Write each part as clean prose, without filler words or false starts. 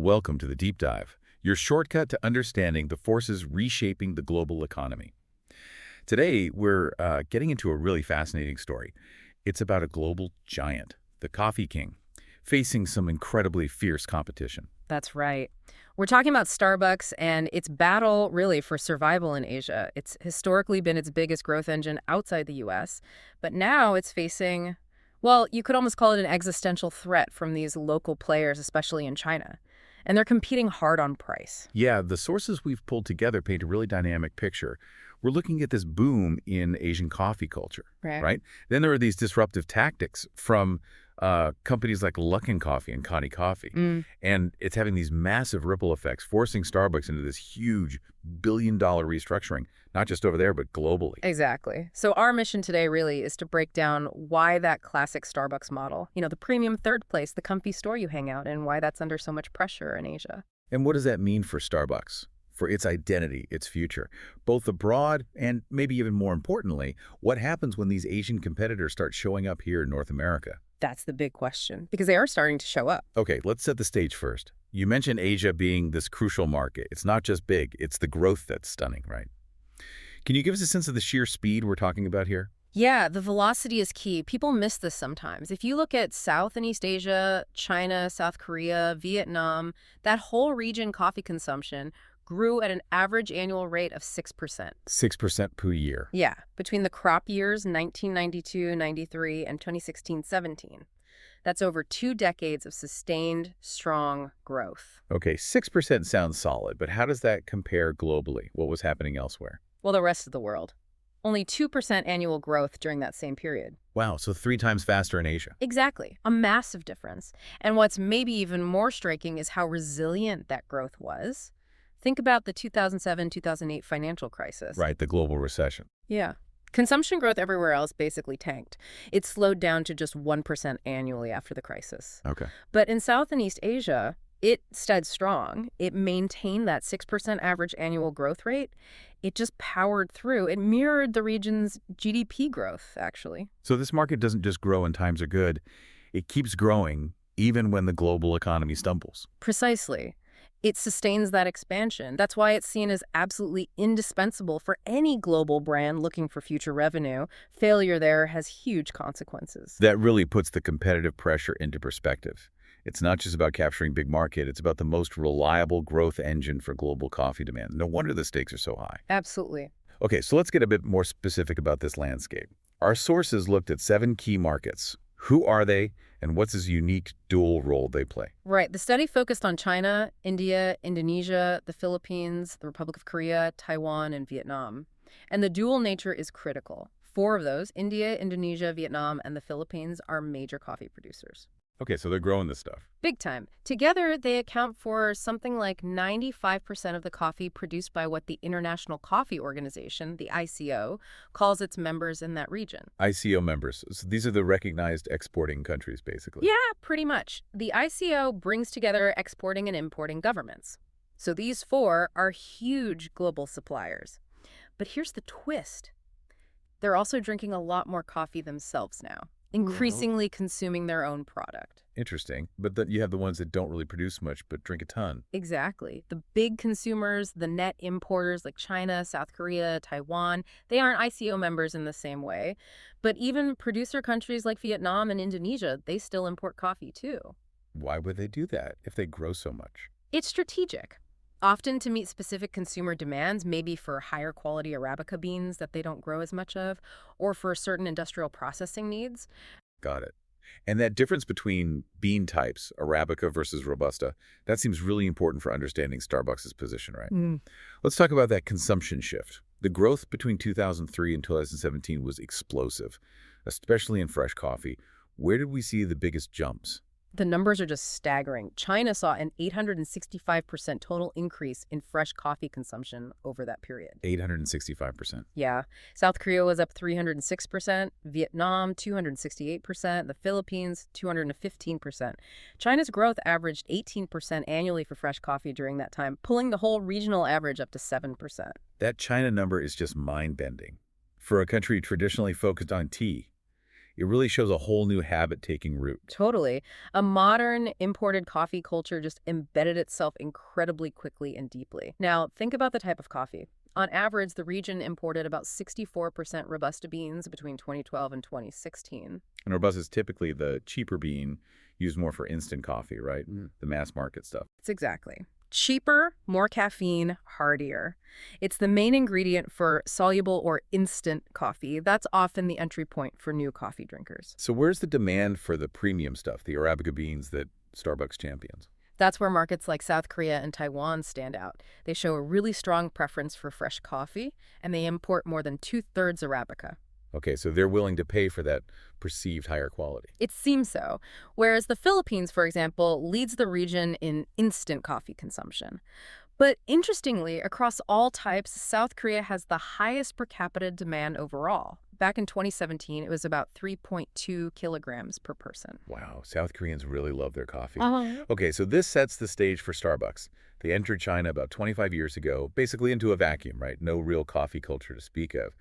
Welcome to the Deep Dive, your shortcut to understanding the forces reshaping the global economy. Today, we're getting into a really fascinating story. It's about a global giant, the coffee king, facing some incredibly fierce competition. That's right. We're talking about Starbucks and its battle, really, for survival in Asia. It's historically been its biggest growth engine outside the U.S., but now it's facing, well, you could almost call it an existential threat from these local players, especially in China. And they're competing hard on price. Yeah, the sources we've pulled together paint a really dynamic picture. We're looking at this boom in Asian coffee culture, Right. right? Then there are these disruptive tactics from companies like Luckin Coffee and Cotti Coffee. Mm, And it's having these massive ripple effects, forcing Starbucks into this huge billion-dollar restructuring, not just over there, but globally. exactly. So our mission today really is to break down why that classic Starbucks model, the premium third place, the comfy store you hang out in, why that's under so much pressure in Asia. And what does that mean for Starbucks, for its identity, its future, both abroad and maybe even more importantly, what happens when these Asian competitors start showing up here in North America? That's the big question, because they are starting to show up. Okay, let's set the stage first. You mentioned Asia being this crucial market. It's not just big, it's the growth that's stunning, right? Can you give us a sense of the sheer speed we're talking about here? Yeah, the velocity is key. People miss this sometimes. If you look at South and East Asia, China, South Korea, Vietnam, that whole region coffee consumption grew at an average annual rate of 6%. 6% per year. Yeah, between the crop years 1992-93 and 2016-17. That's over 2 decades of sustained, strong growth. Okay, 6% sounds solid, but how does that compare globally? What was happening elsewhere? Well, the rest of the world. Only 2% annual growth during that same period. Wow, so 3 times faster in Asia. Exactly. A massive difference. And what's maybe even more striking is how resilient that growth was. Think about the 2007-2008 financial crisis. Right, the global recession. Yeah. Consumption growth everywhere else basically tanked. It slowed down to just 1% annually after the crisis. Okay. But in South and East Asia, it stayed strong. It maintained that 6% average annual growth rate. It just powered through. It mirrored the region's GDP growth, actually. So this market doesn't just grow when times are good. It keeps growing even when the global economy stumbles. Precisely. It sustains that expansion. That's why it's seen as absolutely indispensable for any global brand looking for future revenue. Failure there has huge consequences. That really puts the competitive pressure into perspective. It's not just about capturing big market, it's about the most reliable growth engine for global coffee demand. No wonder the stakes are so high. Absolutely. Okay, so let's get a bit more specific about this landscape. Our sources looked at 7 key markets. Who are they, and what's this unique dual role they play? Right. The study focused on China, India, Indonesia, the Philippines, the Republic of Korea, Taiwan, and Vietnam. And the dual nature is critical. 4 of those, India, Indonesia, Vietnam, and the Philippines, are major coffee producers. Okay, so they're growing this stuff. Big time. Together, they account for something like 95% of the coffee produced by what the International Coffee Organization, the ICO, calls its members in that region. ICO members, so these are the recognized exporting countries, basically. Yeah, pretty much. The ICO brings together exporting and importing governments. So these 4 are huge global suppliers. But here's the twist. They're also drinking a lot more coffee themselves now, increasingly consuming their own product. Interesting, but then you have the ones that don't really produce much but drink a ton. Exactly. The big consumers, the net importers like China, South Korea, Taiwan, they aren't ICO members in the same way. But even producer countries like Vietnam and Indonesia, they still import coffee too. Why would they do that if they grow so much? It's strategic. Often to meet specific consumer demands, maybe for higher quality Arabica beans that they don't grow as much of, or for certain industrial processing needs. Got it. And that difference between bean types, Arabica versus Robusta, that seems really important for understanding Starbucks' position, right? Let's talk about that consumption shift. The growth between 2003 and 2017 was explosive, especially in fresh coffee. Where did we see the biggest jumps? The numbers are just staggering. China saw an 865% total increase in fresh coffee consumption over that period. 865%. Yeah. South Korea was up 306%, Vietnam 268%, the Philippines 215%. China's growth averaged 18% annually for fresh coffee during that time, pulling the whole regional average up to 7%. That China number is just mind-bending. For a country traditionally focused on tea, It really shows a whole new habit taking root. Totally. A modern imported coffee culture just embedded itself incredibly quickly and deeply. Now, think about the type of coffee. On average, the region imported about 64% Robusta beans between 2012 and 2016. And Robusta is typically the cheaper bean used more for instant coffee, right? The mass market stuff. It's exactly. Cheaper, more caffeine, heartier. It's the main ingredient for soluble or instant coffee. That's often the entry point for new coffee drinkers. So where's the demand for the premium stuff, the Arabica beans that Starbucks champions? That's where markets like South Korea and Taiwan stand out. They show a really strong preference for fresh coffee, and they import more than 2/3 Arabica. Okay, so they're willing to pay for that perceived higher quality. It seems so. Whereas the Philippines, for example, leads the region in instant coffee consumption. But interestingly, across all types, South Korea has the highest per capita demand overall. Back in 2017, it was about 3.2 kilograms per person. Wow, South Koreans really love their coffee. Uh-huh. Okay, so this sets the stage for Starbucks. They entered China about 25 years ago, basically into a vacuum, right? No real coffee culture to speak of.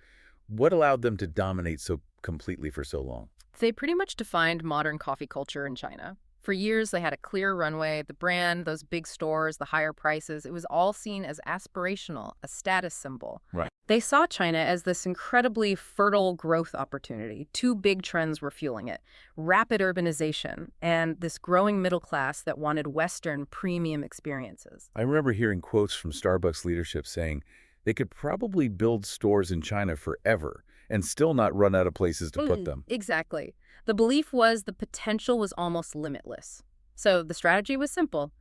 What allowed them to dominate so completely for so long? They pretty much defined modern coffee culture in China. For years, they had a clear runway, the brand, those big stores, the higher prices. It was all seen as aspirational, a status symbol. Right. They saw China as this incredibly fertile growth opportunity. Two big trends were fueling it: rapid urbanization and this growing middle class that wanted Western premium experiences. I remember hearing quotes from Starbucks leadership saying they could probably build stores in China forever and still not run out of places to put them. Exactly. The belief was the potential was almost limitless. So the strategy was simple: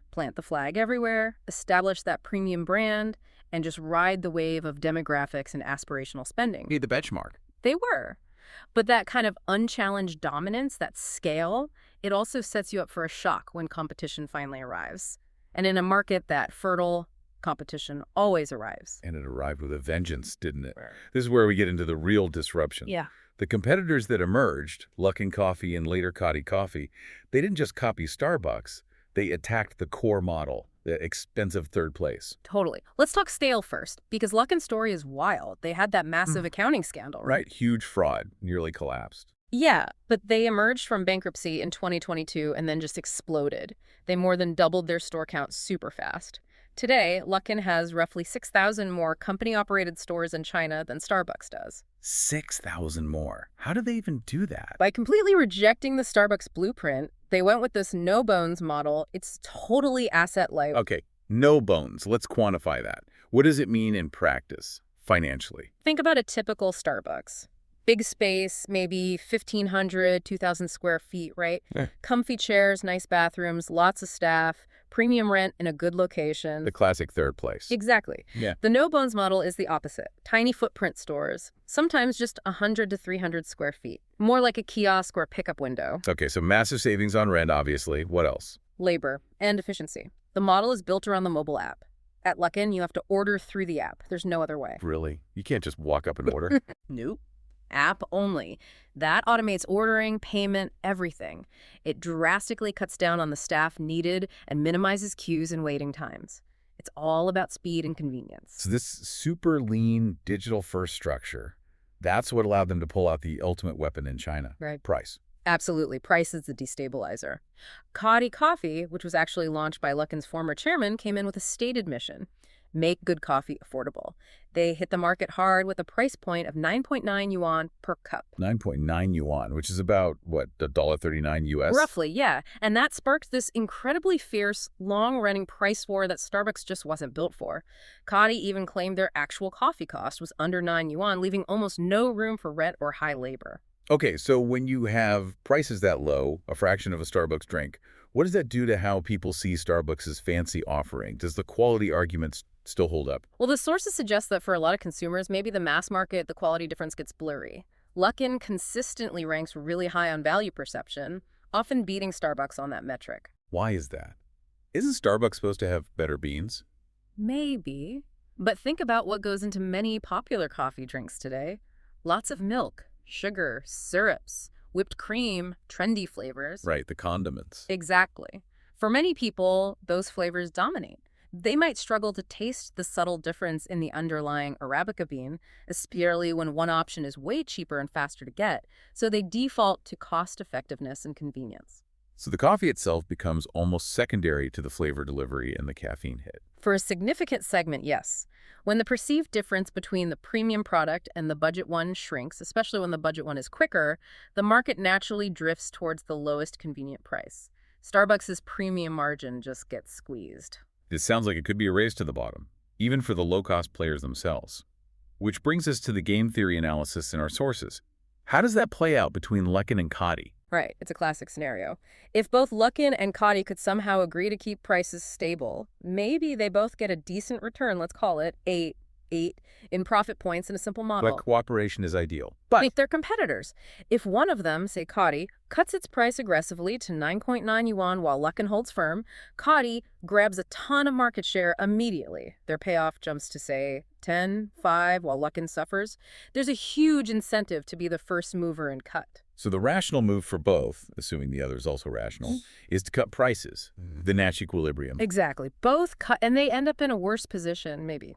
plant the flag everywhere, establish that premium brand, and just ride the wave of demographics and aspirational spending. Be the benchmark. They were. But that kind of unchallenged dominance, that scale, it also sets you up for a shock when competition finally arrives. And in a market that fertile, competition always arrives. And it arrived with a vengeance, didn't it? This is where we get into the real disruption. Yeah. The competitors that emerged, Luckin Coffee and later Cotti Coffee, they didn't just copy Starbucks. They attacked the core model, the expensive third place. Totally. Let's talk stale first, because Luckin's story is wild. They had that massive accounting scandal, right? Right, huge fraud, nearly collapsed. Yeah, but they emerged from bankruptcy in 2022 and then just exploded. They more than doubled their store count super fast. Today, Luckin has roughly 6,000 more company-operated stores in China than Starbucks does. 6,000 more. How did they even do that? By completely rejecting the Starbucks blueprint, they went with this no-bones model. It's totally asset-light. Okay, no bones. Let's quantify that. What does it mean in practice, financially? Think about a typical Starbucks. Big space, maybe 1,500, 2,000 square feet, right? Yeah. Comfy chairs, nice bathrooms, lots of staff, premium rent in a good location. The classic third place. Exactly. Yeah. The no-bones model is the opposite. Tiny footprint stores, sometimes just 100 to 300 square feet. More like a kiosk or a pickup window. Okay, so massive savings on rent, obviously. What else? Labor and efficiency. The model is built around the mobile app. At Luckin, you have to order through the app. There's no other way. Really? You can't just walk up and order? Nope. App only. That automates ordering, payment, everything. It drastically cuts down on the staff needed and minimizes queues and waiting times. It's all about speed and convenience. So this super lean, digital-first structure, that's what allowed them to pull out the ultimate weapon in China. Right. Price. Absolutely. Price is the destabilizer. Cotti Coffee, which was actually launched by Luckin's former chairman, came in with a stated mission: make good coffee affordable. They hit the market hard with a price point of 9.9 yuan per cup. 9.9 yuan, which is about, what, $1.39 US? Roughly, yeah. And that sparked this incredibly fierce, long-running price war that Starbucks just wasn't built for. Cotti even claimed their actual coffee cost was under 9 yuan, leaving almost no room for rent or high labor. Okay, so when you have prices that low, a fraction of a Starbucks drink, what does that do to how people see Starbucks' fancy offering? Does the quality argument still hold up? Well, the sources suggest that for a lot of consumers, maybe the mass market, the quality difference gets blurry. Luckin consistently ranks really high on value perception, often beating Starbucks on that metric. Why is that? Isn't Starbucks supposed to have better beans? Maybe. But think about what goes into many popular coffee drinks today. Lots of milk, sugar, syrups, whipped cream, trendy flavors. Right, the condiments. Exactly. For many people, those flavors dominate. They might struggle to taste the subtle difference in the underlying Arabica bean, especially when one option is way cheaper and faster to get, so they default to cost effectiveness and convenience. So the coffee itself becomes almost secondary to the flavor delivery and the caffeine hit. For a significant segment, yes. When the perceived difference between the premium product and the budget one shrinks, especially when the budget one is quicker, the market naturally drifts towards the lowest convenient price. Starbucks' premium margin just gets squeezed. This sounds like it could be a race to the bottom, even for the low-cost players themselves. Which brings us to the game theory analysis in our sources. How does that play out between Luckin and Cotti? Right, it's a classic scenario. If both Luckin and Cotti could somehow agree to keep prices stable, maybe they both get a decent return, let's call it eight in profit points in a simple model. But cooperation is ideal. But If they're competitors, if one of them, say Cotti, cuts its price aggressively to 9.9 yuan while Luckin holds firm, Cotti grabs a ton of market share immediately. Their payoff jumps to, say, 10, 5, while Luckin suffers. There's a huge incentive to be the first mover and cut. so the rational move for both, assuming the other is also rational, is to cut prices, the Nash equilibrium. Exactly. Both cut, and they end up in a worse position, maybe.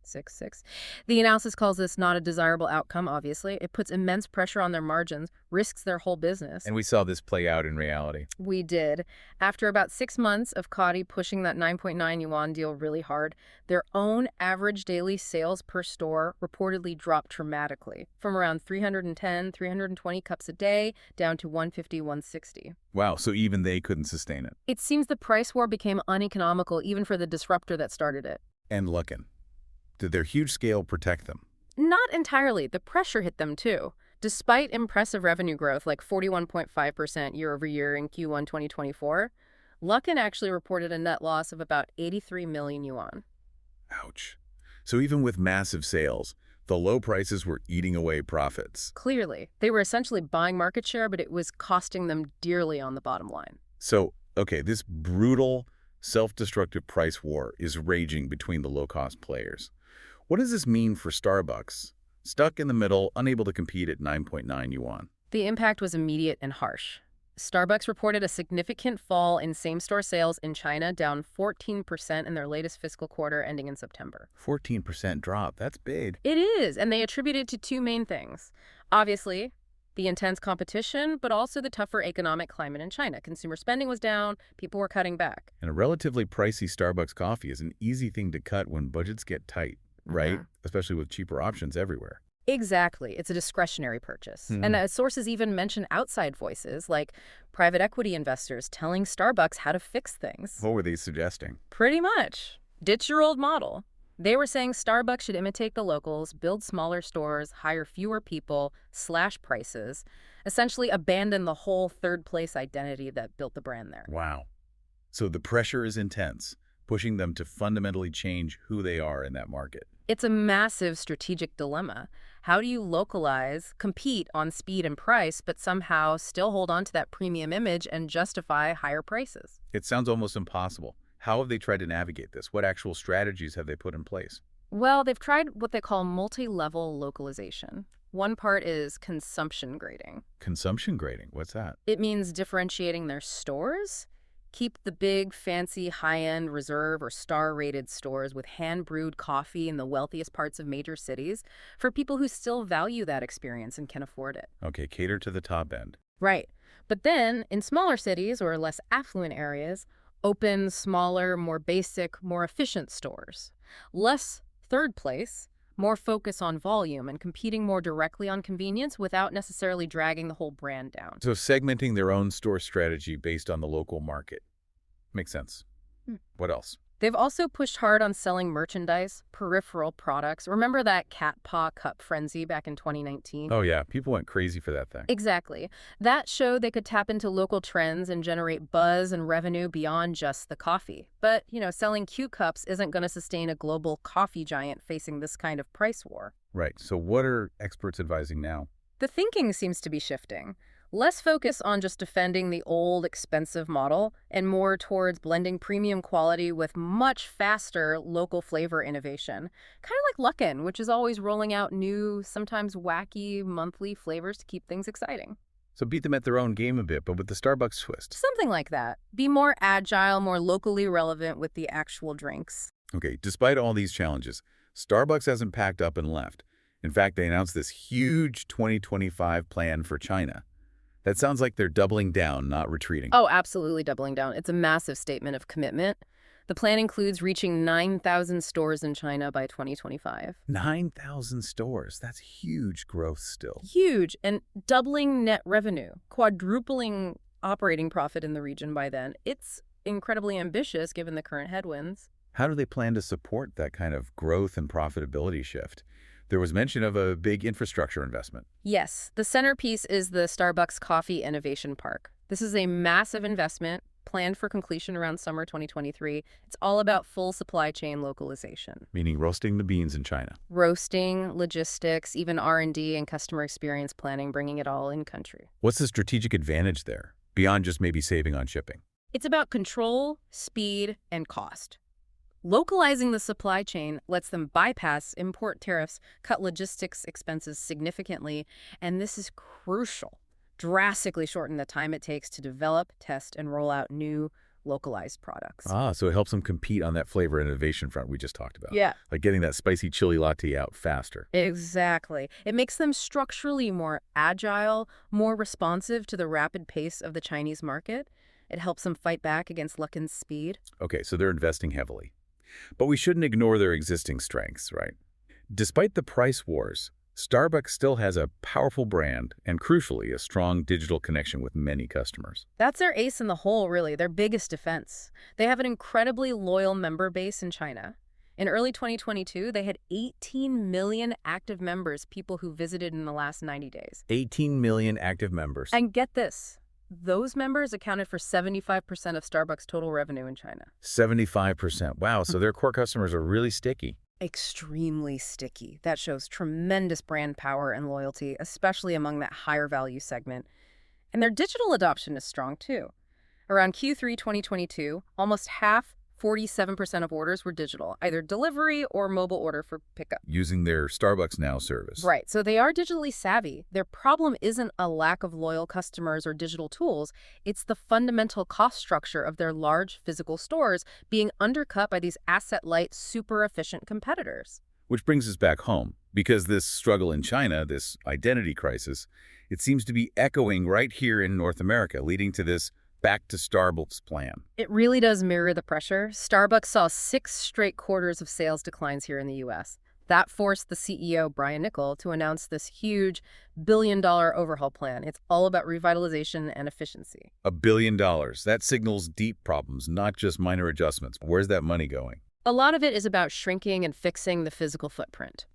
6-6. The analysis calls this not a desirable outcome, obviously. It puts immense pressure on their margins, risks their whole business. And we saw this play out in reality. We did. After about 6 months of Cotti pushing that 9.9 yuan deal really hard, their own average daily sales per store reportedly dropped dramatically, from around 310, 320 cups a day down to 150, 160. Wow, so even they couldn't sustain it. It seems the price war became uneconomical even for the disruptor that started it. And Luckin. Did their huge scale protect them? Not entirely. The pressure hit them too. Despite impressive revenue growth, like 41.5% year over year in Q1 2024, Luckin actually reported a net loss of about 83 million yuan. Ouch. So even with massive sales, the low prices were eating away profits. Clearly, they were essentially buying market share, but it was costing them dearly on the bottom line. So, okay, this brutal, self-destructive price war is raging between the low-cost players. What does this mean for Starbucks? Stuck in the middle, unable to compete at 9.9 yuan. The impact was immediate and harsh. Starbucks reported a significant fall in same-store sales in China, down 14% in their latest fiscal quarter ending in September. 14% drop, that's big. It is, and they attribute it to two main things. Obviously, the intense competition, but also the tougher economic climate in China. Consumer spending was down, people were cutting back. And a relatively pricey Starbucks coffee is an easy thing to cut when budgets get tight, right? Especially with cheaper options everywhere. Exactly. It's a discretionary purchase. And sources even mention outside voices, like private equity investors telling Starbucks how to fix things. What were they suggesting? Pretty much. Ditch your old model. They were saying Starbucks should imitate the locals, build smaller stores, hire fewer people, slash prices, essentially abandon the whole third-place identity that built the brand there. Wow. So the pressure is intense, pushing them to fundamentally change who they are in that market. It's a massive strategic dilemma. How do you localize, compete on speed and price, but somehow still hold on to that premium image and justify higher prices? It sounds almost impossible. How have they tried to navigate this? What actual strategies have they put in place? Well, they've tried what they call multi-level localization. One part is consumption grading. Consumption grading, what's that? It means differentiating their stores. Keep the big, fancy, high-end reserve or star-rated stores with hand-brewed coffee in the wealthiest parts of major cities for people who still value that experience and can afford it. Okay, cater to the top end. Right. But then, in smaller cities or less affluent areas, open smaller, more basic, more efficient stores. Less third place, more focus on volume and competing more directly on convenience without necessarily dragging the whole brand down. So segmenting their own store strategy based on the local market. Makes sense. What else? They've also pushed hard on selling merchandise, peripheral products. Remember that cat paw cup frenzy back in 2019? Oh yeah, people went crazy for that thing. Exactly. That showed they could tap into local trends and generate buzz and revenue beyond just the coffee. But, selling Q cups isn't going to sustain a global coffee giant facing this kind of price war. Right. So what are experts advising now? The thinking seems to be shifting. Less focus on just defending the old, expensive model and more towards blending premium quality with much faster local flavor innovation. Kind of like Luckin, which is always rolling out new, sometimes wacky, monthly flavors to keep things exciting. So beat them at their own game a bit, but with the Starbucks twist. Something like that. Be more agile, more locally relevant with the actual drinks. Okay, despite all these challenges, Starbucks hasn't packed up and left. In fact, they announced this huge 2025 plan for China. That sounds like they're doubling down, not retreating. Oh, absolutely doubling down. It's a massive statement of commitment. The plan includes reaching 9,000 stores in China by 2025. 9,000 stores. That's huge growth still. Huge, and doubling net revenue, quadrupling operating profit in the region by then. It's incredibly ambitious given the current headwinds. How do they plan to support that kind of growth and profitability shift? There was mention of a big infrastructure investment. Yes, the centerpiece is the Starbucks Coffee Innovation Park. This is a massive investment planned for completion around summer 2023. It's all about full supply chain localization. Meaning roasting the beans in China. Roasting, logistics, even R&D and customer experience planning, bringing it all in-country. What's the strategic advantage there, beyond just maybe saving on shipping? It's about control, speed, and cost. Localizing the supply chain lets them bypass import tariffs, cut logistics expenses significantly, and this is crucial. Drastically shorten the time it takes to develop, test, and roll out new localized products. So it helps them compete on that flavor innovation front we just talked about. Yeah. Like getting that spicy chili latte out faster. Exactly. It makes them structurally more agile, more responsive to the rapid pace of the Chinese market. It helps them fight back against Luckin's speed. Okay, so they're investing heavily. But we shouldn't ignore their existing strengths, right? Despite the price wars, Starbucks still has a powerful brand and, crucially, a strong digital connection with many customers. That's their ace in the hole, really, their biggest defense. They have an incredibly loyal member base in China. In early 2022, they had 18 million active members, people who visited in the last 90 days. 18 million active members. And get this. Those members accounted for 75% of Starbucks' total revenue in China. 75%. Wow, so their core customers are really sticky. Extremely sticky. That shows tremendous brand power and loyalty, especially among that higher value segment. And their digital adoption is strong, too. Around Q3 2022, almost half, 47% of orders were digital, either delivery or mobile order for pickup. Using their Starbucks Now service. Right, so they are digitally savvy. Their problem isn't a lack of loyal customers or digital tools. It's the fundamental cost structure of their large physical stores being undercut by these asset-light, super efficient competitors. Which brings us back home, because this struggle in China, this identity crisis, it seems to be echoing right here in North America, leading to this back to Starbucks plan. It really does mirror the pressure. Starbucks saw 6 straight quarters of sales declines here in the U.S. That forced the CEO, Brian Niccol, to announce this huge billion-dollar overhaul plan. It's all about revitalization and efficiency. $1 billion. That signals deep problems, not just minor adjustments. Where's that money going? A lot of it is about shrinking and fixing the physical footprint.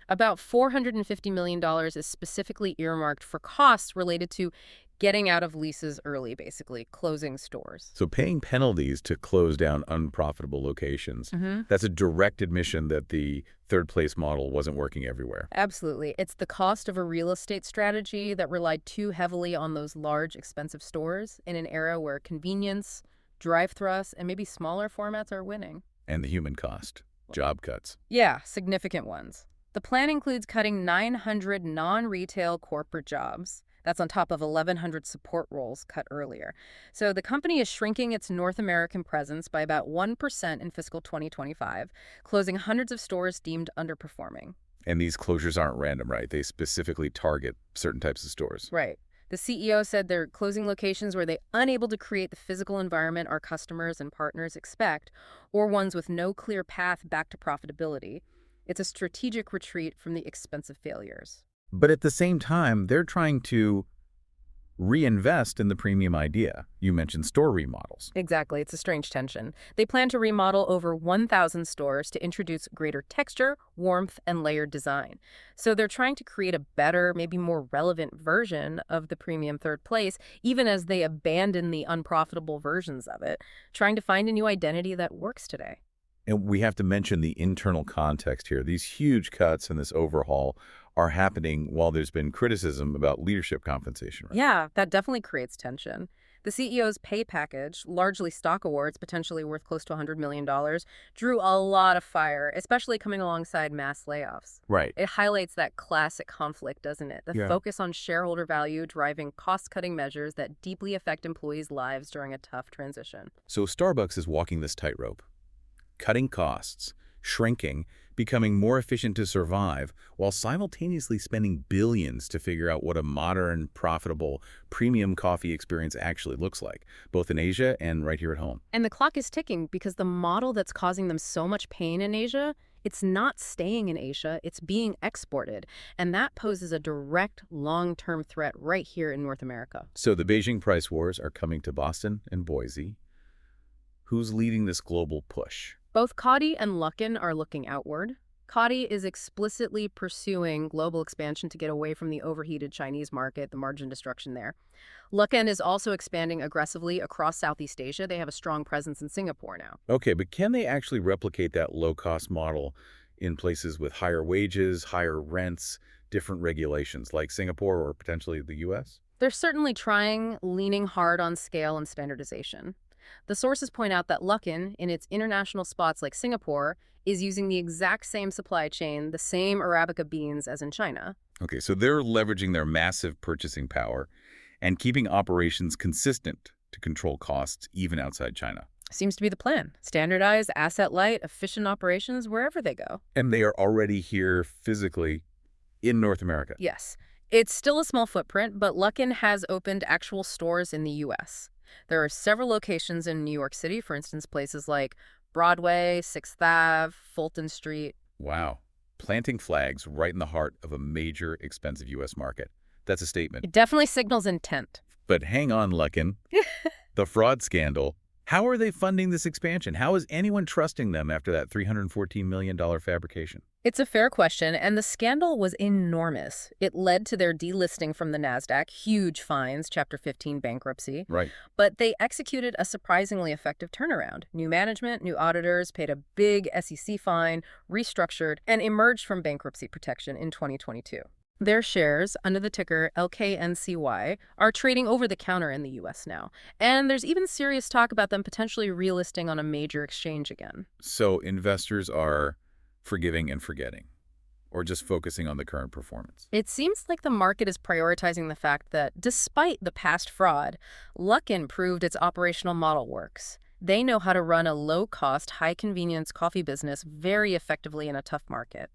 About $450 million is specifically earmarked for costs related to getting out of leases early, basically, closing stores. So paying penalties to close down unprofitable locations, that's a direct admission that the third place model wasn't working everywhere. Absolutely. It's the cost of a real estate strategy that relied too heavily on those large, expensive stores in an era where convenience, drive-thrus, and maybe smaller formats are winning. And the human cost, job cuts. Yeah, significant ones. The plan includes cutting 900 non-retail corporate jobs. That's on top of 1,100 support roles cut earlier. So the company is shrinking its North American presence by about 1% in fiscal 2025, closing hundreds of stores deemed underperforming. And these closures aren't random, right? They specifically target certain types of stores. Right. The CEO said they're closing locations where they're unable to create the physical environment our customers and partners expect, or ones with no clear path back to profitability. It's a strategic retreat from the expensive failures. But at the same time, they're trying to reinvest in the premium idea. You mentioned store remodels. Exactly. It's a strange tension. They plan to remodel over 1,000 stores to introduce greater texture, warmth, and layered design. So they're trying to create a better, maybe more relevant version of the premium third place, even as they abandon the unprofitable versions of it, trying to find a new identity that works today. And we have to mention the internal context here. These huge cuts and this overhaul are happening while there's been criticism about leadership compensation. Right? Yeah, that definitely creates tension. The CEO's pay package, largely stock awards, potentially worth close to $100 million, drew a lot of fire, especially coming alongside mass layoffs. Right. It highlights that classic conflict, doesn't it? The Yeah. focus on shareholder value driving cost-cutting measures that deeply affect employees' lives during a tough transition. So Starbucks is walking this tightrope, cutting costs, shrinking, becoming more efficient to survive, while simultaneously spending billions to figure out what a modern, profitable, premium coffee experience actually looks like, both in Asia and right here at home. And the clock is ticking because the model that's causing them so much pain in Asia, it's not staying in Asia, it's being exported. And that poses a direct long-term threat right here in North America. So the Beijing price wars are coming to Boston and Boise. Who's leading this global push? Both Cotti and Luckin are looking outward. Cotti is explicitly pursuing global expansion to get away from the overheated Chinese market, the margin destruction there. Luckin is also expanding aggressively across Southeast Asia. They have a strong presence in Singapore now. Okay, but can they actually replicate that low-cost model in places with higher wages, higher rents, different regulations, like Singapore or potentially the U.S.? They're certainly trying, leaning hard on scale and standardization. The sources point out that Luckin, in its international spots like Singapore, is using the exact same supply chain, the same Arabica beans as in China. Okay, so they're leveraging their massive purchasing power and keeping operations consistent to control costs even outside China. Seems to be the plan. Standardized, asset-light, efficient operations wherever they go. And they are already here physically in North America. Yes. It's still a small footprint, but Luckin has opened actual stores in the U.S. There are several locations in New York City, for instance, places like Broadway, 6th Ave, Fulton Street. Wow. Planting flags right in the heart of a major, expensive U.S. market. That's a statement. It definitely signals intent. But hang on, Luckin. The fraud scandal. How are they funding this expansion? How is anyone trusting them after that $314 million fabrication? It's a fair question, and the scandal was enormous. It led to their delisting from the NASDAQ, huge fines, Chapter 15 bankruptcy. Right. But they executed a surprisingly effective turnaround. New management, new auditors, paid a big SEC fine, restructured, and emerged from bankruptcy protection in 2022. Their shares, under the ticker LKNCY, are trading over the counter in the U.S. now. And there's even serious talk about them potentially relisting on a major exchange again. So investors are forgiving and forgetting, or just focusing on the current performance? It seems like the market is prioritizing the fact that, despite the past fraud, Luckin proved its operational model works. They know how to run a low-cost, high-convenience coffee business very effectively in a tough market.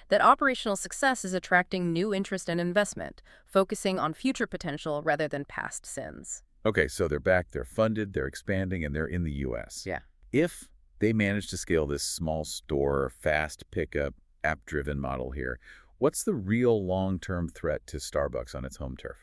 That operational success is attracting new interest and investment, focusing on future potential rather than past sins. Okay, so they're back, they're funded, they're expanding, and they're in the U.S. Yeah. If they manage to scale this small store, fast pickup, app-driven model here, what's the real long-term threat to Starbucks on its home turf?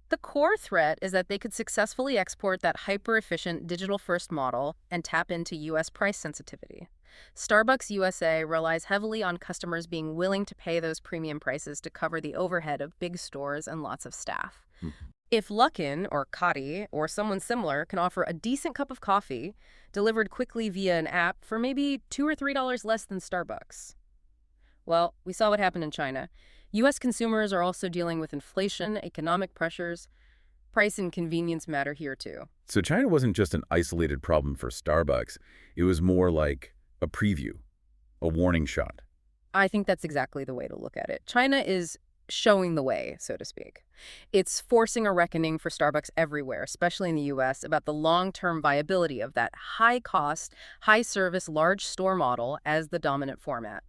The core threat is that they could successfully export that hyper-efficient digital-first model and tap into U.S. price sensitivity. Starbucks USA relies heavily on customers being willing to pay those premium prices to cover the overhead of big stores and lots of staff. If Luckin or Cotti or someone similar can offer a decent cup of coffee delivered quickly via an app for maybe $2 or $3 less than Starbucks. Well, we saw what happened in China. U.S. consumers are also dealing with inflation, economic pressures. Price and convenience matter here, too. So China wasn't just an isolated problem for Starbucks. It was more like a preview, a warning shot. I think that's exactly the way to look at it. China is showing the way, so to speak. It's forcing a reckoning for Starbucks everywhere, especially in the U.S., about the long-term viability of that high-cost, high-service, large store model as the dominant format.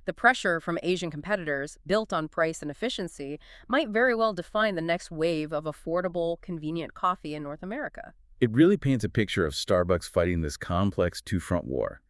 The pressure from Asian competitors, built on price and efficiency, might very well define the next wave of affordable, convenient coffee in North America. It really paints a picture of Starbucks fighting this complex two-front war,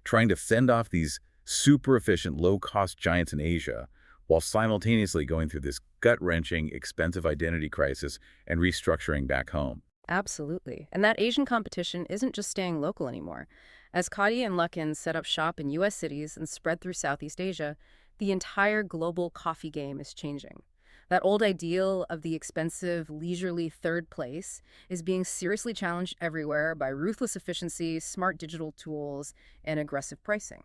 trying to fend off these super-efficient, low-cost giants in Asia, while simultaneously going through this gut-wrenching, expensive identity crisis and restructuring back home. Absolutely. And that Asian competition isn't just staying local anymore. As Cotti and Luckin set up shop in U.S. cities and spread through Southeast Asia, the entire global coffee game is changing. That old ideal of the expensive, leisurely third place is being seriously challenged everywhere by ruthless efficiency, smart digital tools, and aggressive pricing.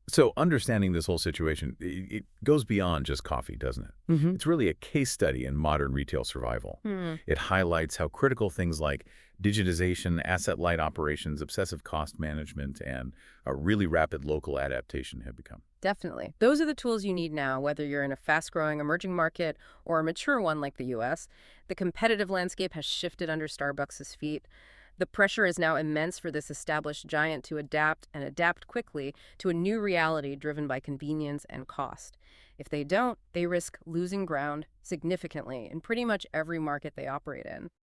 So understanding this whole situation, it goes beyond just coffee, doesn't it? Mm-hmm. It's really a case study in modern retail survival. It highlights how critical things like digitization, asset-light operations, obsessive cost management, and a really rapid local adaptation have become. Definitely. Those are the tools you need now, whether you're in a fast-growing emerging market or a mature one like the U.S. The competitive landscape has shifted under Starbucks' feet. The pressure is now immense for this established giant to adapt and adapt quickly to a new reality driven by convenience and cost. If they don't, they risk losing ground significantly in pretty much every market they operate in.